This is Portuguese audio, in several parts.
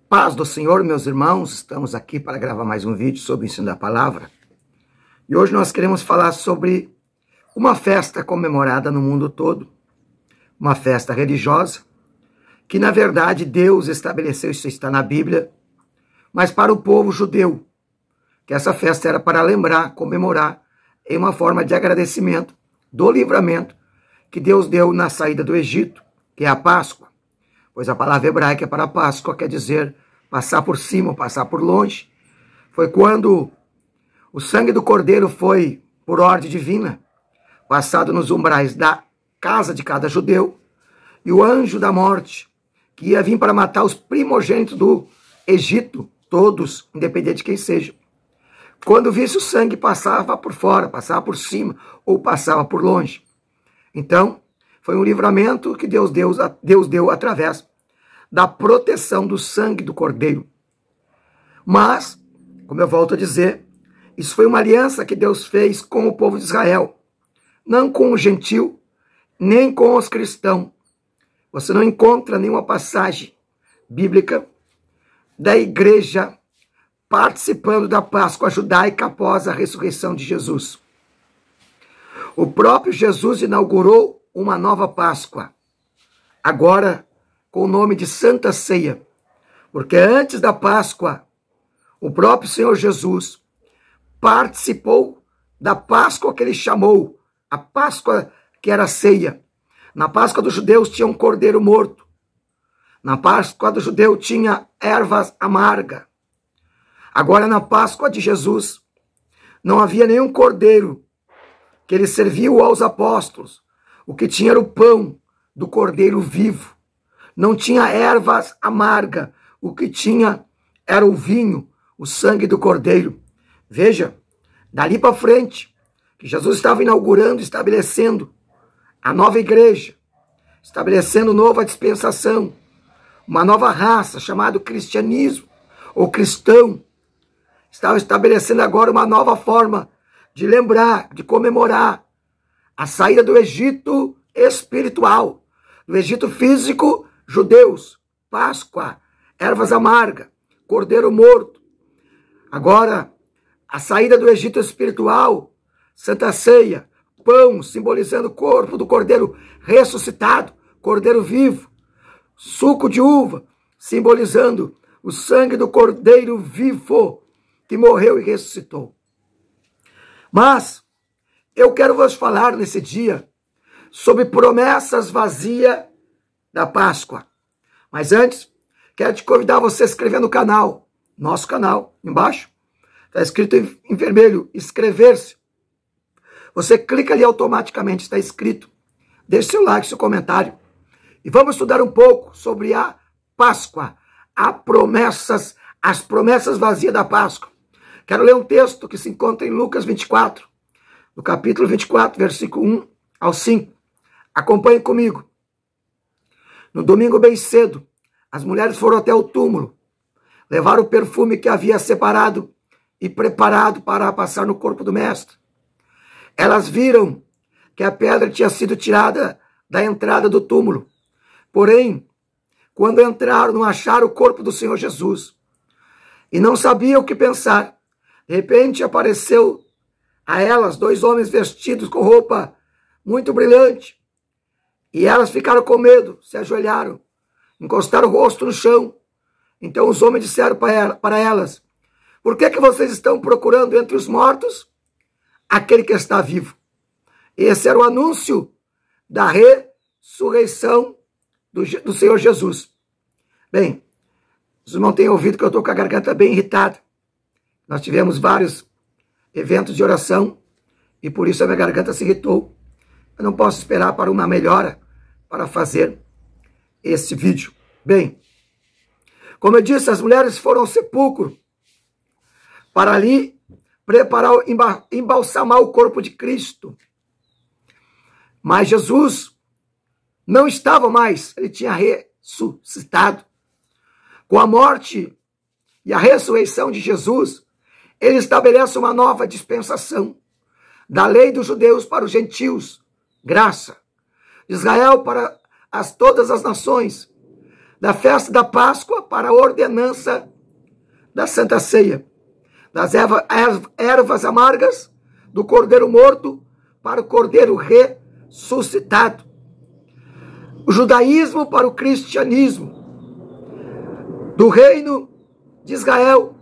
Paz do Senhor, meus irmãos, estamos aqui para gravar mais um vídeo sobre o ensino da palavra. E hoje nós queremos falar sobre uma festa comemorada no mundo todo, uma festa religiosa, que na verdade Deus estabeleceu, isso está na Bíblia, mas para o povo judeu, que essa festa era para lembrar, comemorar, em uma forma de agradecimento do livramento que Deus deu na saída do Egito, que é a Páscoa. Pois a palavra hebraica para Páscoa quer dizer passar por cima, passar por longe. Foi quando o sangue do cordeiro foi, por ordem divina, passado nos umbrais da casa de cada judeu, e o anjo da morte, que ia vir para matar os primogênitos do Egito, todos, independente de quem seja. Quando visse o sangue, passava por fora, passava por cima, ou passava por longe. Então, foi um livramento que Deus deu através da proteção do sangue do cordeiro. Mas, como eu volto a dizer, isso foi uma aliança que Deus fez com o povo de Israel, não com o gentil, nem com os cristãos. Você não encontra nenhuma passagem bíblica da igreja participando da Páscoa judaica após a ressurreição de Jesus. O próprio Jesus inaugurou uma nova Páscoa, agora com o nome de Santa Ceia, porque antes da Páscoa, o próprio Senhor Jesus participou da Páscoa que ele chamou, a Páscoa que era ceia. Na Páscoa dos judeus tinha um cordeiro morto, na Páscoa do judeu tinha ervas amargas. Agora na Páscoa de Jesus não havia nenhum cordeiro, que ele serviu aos apóstolos. O que tinha era o pão do cordeiro vivo. Não tinha ervas amargas. O que tinha era o vinho, o sangue do cordeiro. Veja, dali para frente, que Jesus estava inaugurando, estabelecendo a nova igreja, estabelecendo nova dispensação, uma nova raça chamada cristianismo, ou cristão. Estava estabelecendo agora uma nova forma de lembrar, de comemorar a saída do Egito espiritual, do Egito físico, judeus, Páscoa, ervas amargas, cordeiro morto. Agora, a saída do Egito espiritual, Santa Ceia, pão simbolizando o corpo do cordeiro ressuscitado, cordeiro vivo, suco de uva simbolizando o sangue do cordeiro vivo que morreu e ressuscitou. Mas eu quero vos falar nesse dia sobre promessas vazias da Páscoa. Mas antes, quero te convidar a você a se inscrever no canal, nosso canal, embaixo. Está escrito em vermelho, inscrever-se. Você clica ali automaticamente, está escrito. Deixe seu like, seu comentário. E vamos estudar um pouco sobre a Páscoa, as promessas vazias da Páscoa. Quero ler um texto que se encontra em Lucas 24, no capítulo 24, versículo 1 ao 5. Acompanhe comigo. No domingo bem cedo, as mulheres foram até o túmulo, levaram o perfume que havia separado e preparado para passar no corpo do mestre. Elas viram que a pedra tinha sido tirada da entrada do túmulo. Porém, quando entraram, não acharam o corpo do Senhor Jesus. E não sabiam o que pensar. De repente apareceu a elas 2 homens vestidos com roupa muito brilhante. E elas ficaram com medo, se ajoelharam, encostaram o rosto no chão. Então os homens disseram para elas: por que vocês estão procurando entre os mortos aquele que está vivo? Esse era o anúncio da ressurreição do Senhor Jesus. Bem, os irmãos têm ouvido que eu estou com a garganta bem irritada. Nós tivemos vários eventos de oração e por isso a minha garganta se irritou. Eu não posso esperar para uma melhora para fazer esse vídeo. Bem, como eu disse, as mulheres foram ao sepulcro para ali preparar, embalsamar o corpo de Cristo. Mas Jesus não estava mais, ele tinha ressuscitado. Com a morte e a ressurreição de Jesus, ele estabelece uma nova dispensação da lei dos judeus para os gentios, graça. De Israel para todas as nações, da festa da Páscoa para a ordenança da Santa Ceia, das ervas amargas do cordeiro morto para o cordeiro ressuscitado, o judaísmo para o cristianismo, do reino de Israel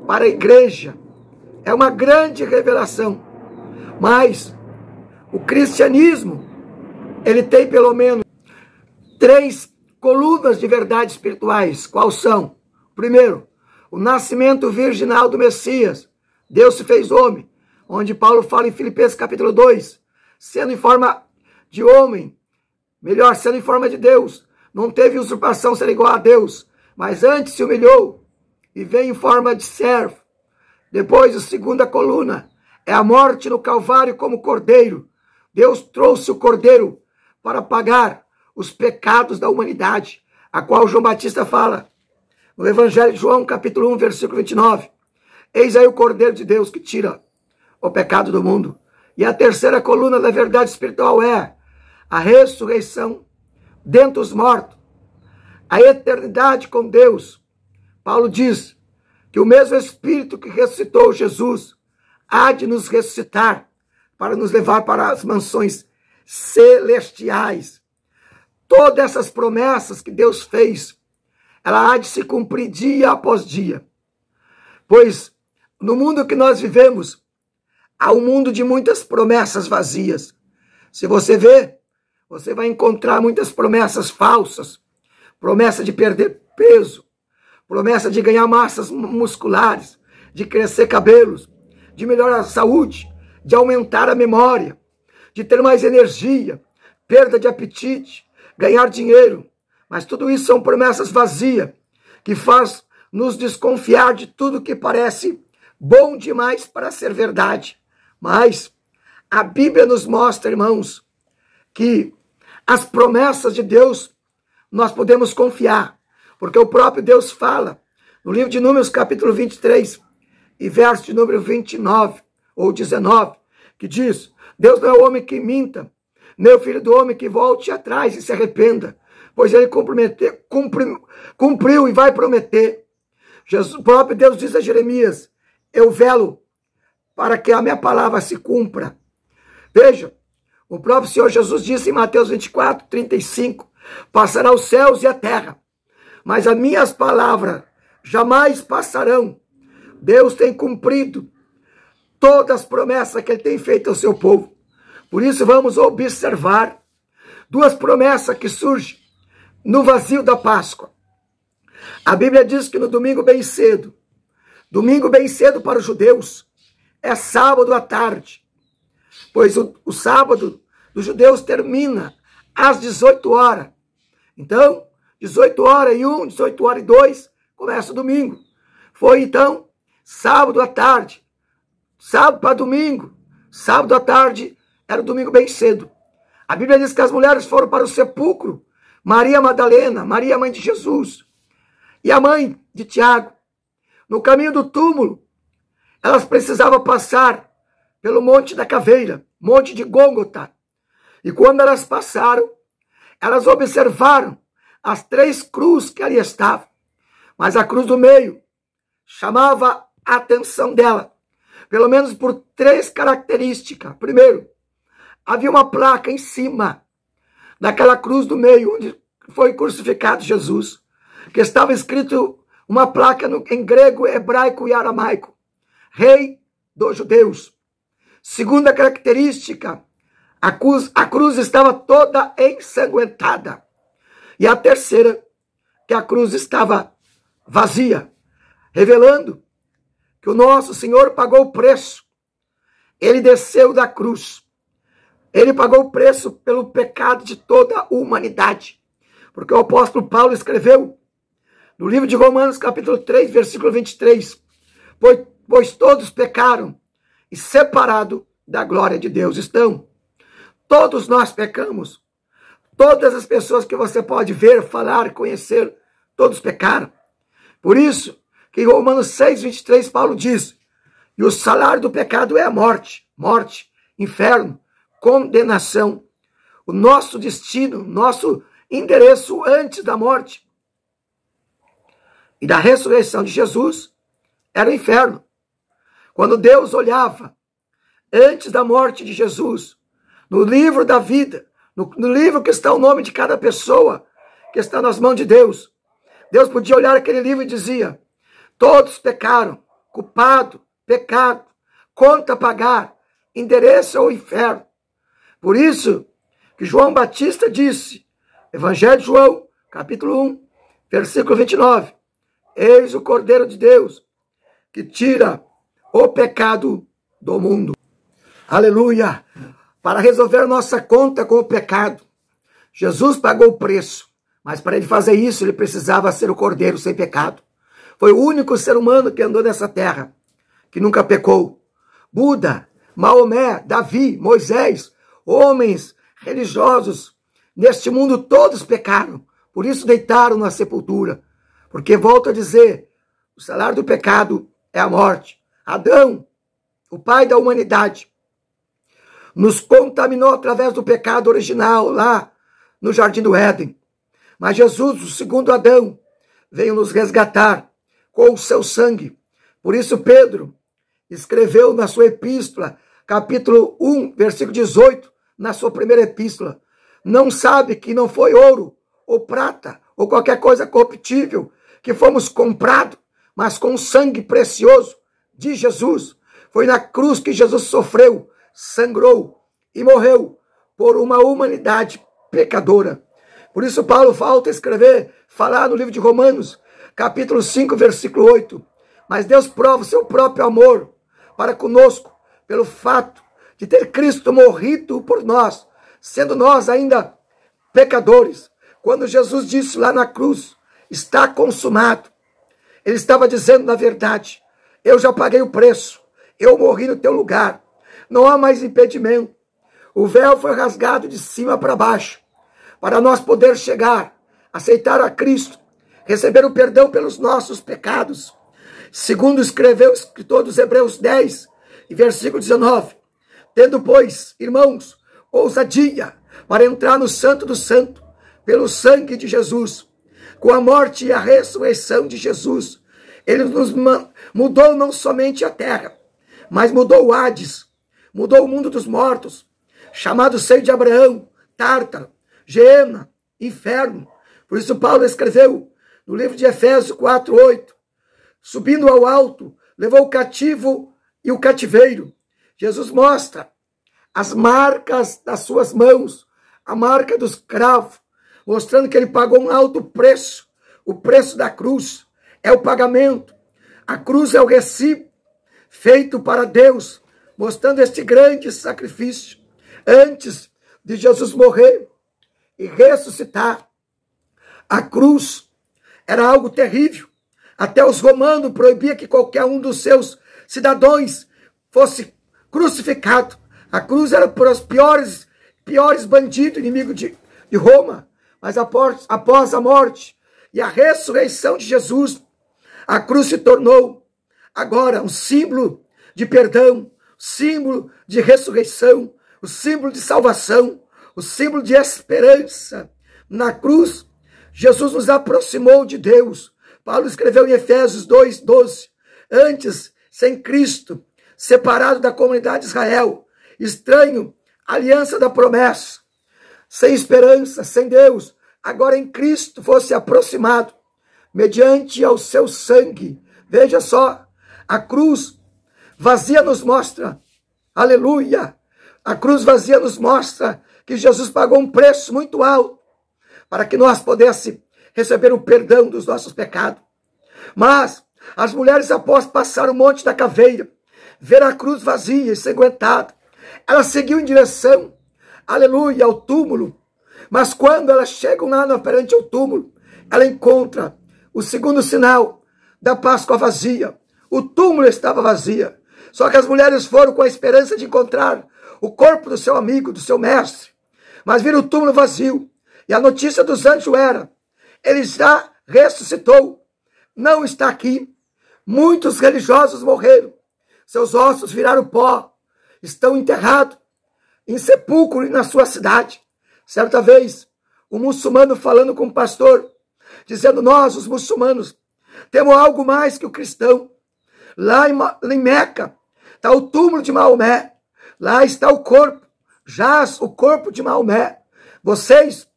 para a igreja. É uma grande revelação, mas o cristianismo, ele tem pelo menos 3 colunas de verdades espirituais. Quais são? Primeiro, o nascimento virginal do Messias. Deus se fez homem, onde Paulo fala em Filipenses capítulo 2, sendo em forma de homem, melhor, sendo em forma de Deus, não teve usurpação ser igual a Deus, mas antes se humilhou e veio em forma de servo. Depois, a segunda coluna é a morte no Calvário como cordeiro. Deus trouxe o cordeiro para pagar os pecados da humanidade, a qual João Batista fala no Evangelho de João, capítulo 1, versículo 29. Eis aí o cordeiro de Deus que tira o pecado do mundo. E a terceira coluna da verdade espiritual é a ressurreição dentre os mortos, a eternidade com Deus. Paulo diz que o mesmo Espírito que ressuscitou Jesus há de nos ressuscitar para nos levar para as mansões celestiais. Todas essas promessas que Deus fez, ela há de se cumprir dia após dia. Pois no mundo que nós vivemos, há um mundo de muitas promessas vazias. Se você ver, você vai encontrar muitas promessas falsas. Promessa de perder peso, promessa de ganhar massas musculares, de crescer cabelos, de melhorar a saúde, de aumentar a memória, de ter mais energia, perda de apetite, ganhar dinheiro. Mas tudo isso são promessas vazias, que faz nos desconfiar de tudo que parece bom demais para ser verdade. Mas a Bíblia nos mostra, irmãos, que as promessas de Deus nós podemos confiar, porque o próprio Deus fala no livro de Números, capítulo 23, e verso de número 29 ou 19, que diz: Deus não é o homem que minta, nem o filho do homem que volte atrás e se arrependa, pois ele cumpriu e vai prometer. O próprio Deus diz a Jeremias: eu velo para que a minha palavra se cumpra. Veja, o próprio Senhor Jesus disse em Mateus 24, 35, passará os céus e a terra, mas as minhas palavras jamais passarão. Deus tem cumprido todas as promessas que ele tem feito ao seu povo. Por isso vamos observar 2 promessas que surgem no vazio da Páscoa. A Bíblia diz que no domingo bem cedo para os judeus, é sábado à tarde, pois o sábado dos judeus termina às 18 horas. Então, 18 horas e 1, 18 horas e 2, começa o domingo. Foi então sábado à tarde, sábado para domingo, sábado à tarde era o domingo bem cedo. A Bíblia diz que as mulheres foram para o sepulcro, Maria Madalena, Maria mãe de Jesus, e a mãe de Tiago. No caminho do túmulo, elas precisavam passar pelo Monte da Caveira, Monte de Gólgota. E quando elas passaram, elas observaram as 3 cruzes que ali estavam. Mas a cruz do meio chamava a atenção dela, pelo menos por 3 características. Primeiro, havia uma placa em cima daquela cruz do meio, onde foi crucificado Jesus, que estava escrito uma placa em grego, hebraico e aramaico: Rei dos Judeus. Segunda característica, a cruz estava toda ensanguentada. E a terceira, que a cruz estava vazia, revelando que o nosso Senhor pagou o preço. Ele desceu da cruz. Ele pagou o preço pelo pecado de toda a humanidade. Porque o apóstolo Paulo escreveu no livro de Romanos, capítulo 3, versículo 23, pois todos pecaram e separados da glória de Deus estão. Todos nós pecamos. Todas as pessoas que você pode ver, falar, conhecer, todos pecaram. Por isso que em Romanos 6, 23, Paulo diz: e o salário do pecado é a morte, morte, inferno, condenação. O nosso destino, nosso endereço antes da morte e da ressurreição de Jesus era o inferno. Quando Deus olhava antes da morte de Jesus, no livro da vida, no livro que está o nome de cada pessoa, que está nas mãos de Deus, Deus podia olhar aquele livro e dizia: todos pecaram, culpado, pecado, conta a pagar, endereço ao inferno. Por isso que João Batista disse, Evangelho de João, capítulo 1, versículo 29, eis o Cordeiro de Deus, que tira o pecado do mundo. Aleluia! Para resolver nossa conta com o pecado, Jesus pagou o preço, mas para ele fazer isso, ele precisava ser o Cordeiro sem pecado. Foi o único ser humano que andou nessa terra, que nunca pecou. Buda, Maomé, Davi, Moisés, homens religiosos, neste mundo todos pecaram, por isso deitaram na sepultura. Porque, volto a dizer, o salário do pecado é a morte. Adão, o pai da humanidade, nos contaminou através do pecado original lá no Jardim do Éden. Mas Jesus, o segundo Adão, veio nos resgatar com o seu sangue. Por isso Pedro escreveu na sua epístola, capítulo 1, versículo 18, na sua primeira epístola: não sabe que não foi ouro ou prata ou qualquer coisa corruptível que fomos comprados, mas com o sangue precioso de Jesus. Foi na cruz que Jesus sofreu, sangrou e morreu por uma humanidade pecadora. Por isso Paulo volta a escrever, falar no livro de Romanos, capítulo 5, versículo 8. Mas Deus prova o seu próprio amor para conosco, pelo fato de ter Cristo morrido por nós, sendo nós ainda pecadores. Quando Jesus disse lá na cruz, está consumado, ele estava dizendo, na verdade, eu já paguei o preço, eu morri no teu lugar, não há mais impedimento. O véu foi rasgado de cima para baixo, para nós poder chegar, aceitar a Cristo, receber o perdão pelos nossos pecados. Segundo escreveu o escritor dos Hebreus 10, versículo 19, tendo, pois, irmãos, ousadia para entrar no Santo do Santo, pelo sangue de Jesus, com a morte e a ressurreição de Jesus, ele nos mudou não somente a terra, mas mudou o Hades, mudou o mundo dos mortos, chamado seio de Abraão, Tártaro, Geena, inferno. Por isso Paulo escreveu no livro de Efésios 4:8, subindo ao alto, levou o cativo e o cativeiro. Jesus mostra as marcas das suas mãos, a marca dos cravos, mostrando que ele pagou um alto preço. O preço da cruz é o pagamento. A cruz é o recibo feito para Deus, mostrando este grande sacrifício. Antes de Jesus morrer e ressuscitar, a cruz era algo terrível. Até os romanos proibiam que qualquer um dos seus cidadãos fosse crucificado. A cruz era para os piores bandidos, inimigos de Roma. Mas após a morte e a ressurreição de Jesus, a cruz se tornou agora um símbolo de perdão, símbolo de ressurreição, o símbolo de salvação, o símbolo de esperança. Na cruz, Jesus nos aproximou de Deus. Paulo escreveu em Efésios 2:12, antes, sem Cristo, separado da comunidade de Israel, estranho à aliança da promessa, sem esperança, sem Deus, agora em Cristo fosse aproximado, mediante ao seu sangue. Veja só, a cruz vazia nos mostra, aleluia, a cruz vazia nos mostra que Jesus pagou um preço muito alto, para que nós pudéssemos receber o perdão dos nossos pecados. Mas as mulheres, após passar o Monte da Caveira, ver a cruz vazia e ensanguentada, elas seguiam em direção, aleluia, ao túmulo. Mas quando elas chegam lá perante o túmulo, ela encontra o segundo sinal da Páscoa vazia. O túmulo estava vazio. Só que as mulheres foram com a esperança de encontrar o corpo do seu amigo, do seu mestre. Mas viram o túmulo vazio. E a notícia dos anjos era: ele já ressuscitou, não está aqui. Muitos religiosos morreram, seus ossos viraram pó, estão enterrados em sepulcro na sua cidade. Certa vez, um muçulmano falando com um pastor, dizendo: nós, os muçulmanos, temos algo mais que o cristão. Lá em Meca está o túmulo de Maomé. Lá está o corpo, jaz o corpo de Maomé. Vocês,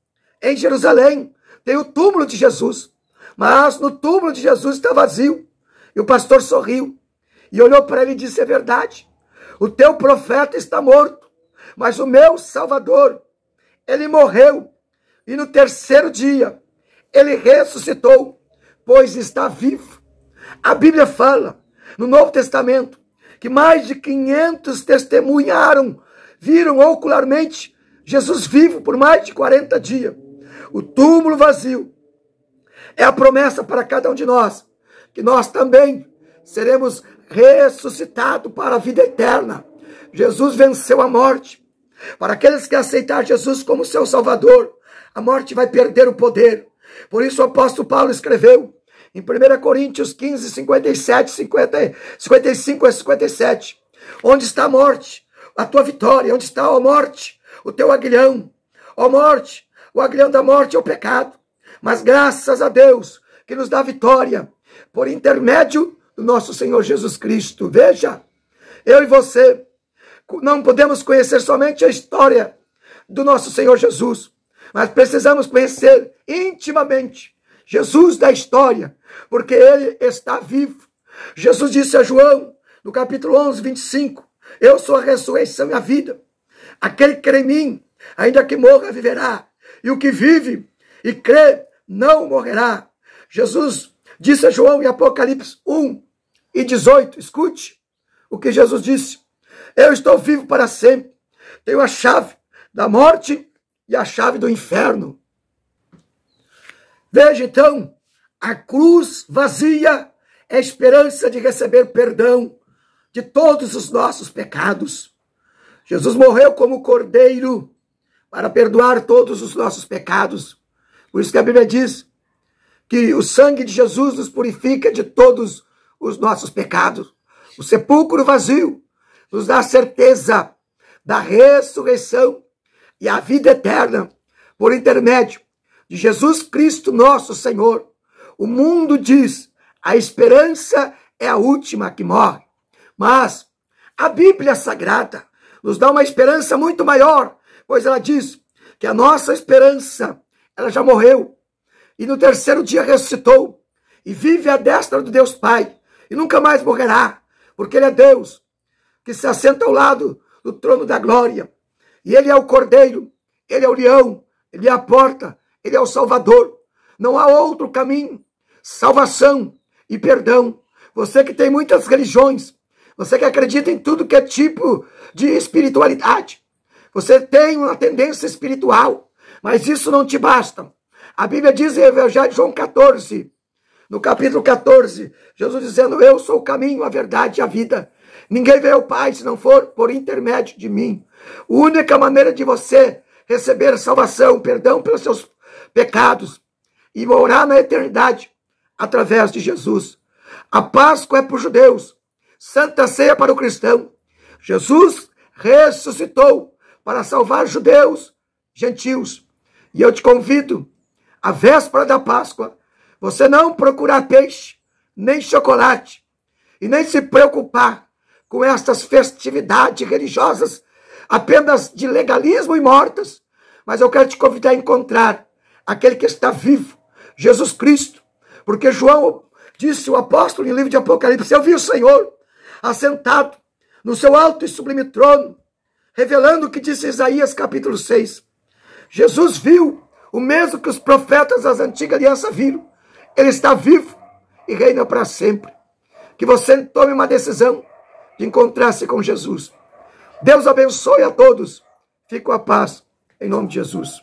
em Jerusalém, tem o túmulo de Jesus. Mas no túmulo de Jesus está vazio. E o pastor sorriu e olhou para ele e disse: é verdade, o teu profeta está morto, mas o meu Salvador, ele morreu, e no terceiro dia ele ressuscitou, pois está vivo. A Bíblia fala, no Novo Testamento, que mais de 500 testemunharam, viram ocularmente Jesus vivo por mais de 40 dias. O túmulo vazio é a promessa para cada um de nós, que nós também seremos ressuscitados para a vida eterna. Jesus venceu a morte. Para aqueles que aceitar Jesus como seu Salvador, a morte vai perder o poder. Por isso o apóstolo Paulo escreveu em 1 Coríntios 15, 57, 55 a 57. Onde está a morte? A tua vitória. Onde está a morte? O teu aguilhão. Ó morte, o aguilhão da morte é o pecado. Mas graças a Deus que nos dá vitória por intermédio do nosso Senhor Jesus Cristo. Veja, eu e você não podemos conhecer somente a história do nosso Senhor Jesus, mas precisamos conhecer intimamente Jesus da história, porque ele está vivo. Jesus disse a João, no capítulo 11, 25, eu sou a ressurreição e a vida. Aquele que crê em mim, ainda que morra, viverá. E o que vive e crê, não morrerá. Jesus disse a João em Apocalipse 1 e 18, escute o que Jesus disse. Eu estou vivo para sempre. Tenho a chave da morte e a chave do inferno. Veja então, a cruz vazia é a esperança de receber perdão de todos os nossos pecados. Jesus morreu como cordeiro para perdoar todos os nossos pecados. Por isso que a Bíblia diz que o sangue de Jesus nos purifica de todos os nossos pecados. O sepulcro vazio nos dá a certeza da ressurreição e a vida eterna por intermédio de Jesus Cristo, nosso Senhor. O mundo diz, a esperança é a última que morre. Mas a Bíblia Sagrada nos dá uma esperança muito maior, pois ela diz que a nossa esperança, ela já morreu, e no terceiro dia ressuscitou, e vive à destra do Deus Pai, e nunca mais morrerá, porque ele é Deus, que se assenta ao lado do trono da glória. E ele é o Cordeiro, ele é o leão, ele é a porta, ele é o Salvador. Não há outro caminho, salvação e perdão. Você que tem muitas religiões, você que acredita em tudo que é tipo de espiritualidade, você tem uma tendência espiritual, mas isso não te basta. A Bíblia diz em Evangelho de João 14, no capítulo 14, Jesus dizendo, eu sou o caminho, a verdade e a vida. Ninguém vê ao Pai se não for por intermédio de mim. A única maneira de você receber salvação, perdão pelos seus pecados e morar na eternidade através de Jesus. A Páscoa é para os judeus, Santa Ceia para o cristão. Jesus ressuscitou para salvar judeus, gentios. E eu te convido, à véspera da Páscoa, você não procurar peixe, nem chocolate, e nem se preocupar com estas festividades religiosas apenas de legalismo e mortas, mas eu quero te convidar a encontrar aquele que está vivo, Jesus Cristo, porque João disse, o apóstolo, em livro de Apocalipse, eu vi o Senhor assentado no seu alto e sublime trono, revelando o que disse Isaías capítulo 6. Jesus viu o mesmo que os profetas das antigas alianças viram. Ele está vivo e reina para sempre. Que você tome uma decisão de encontrar-se com Jesus. Deus abençoe a todos. Fique com a paz, em nome de Jesus.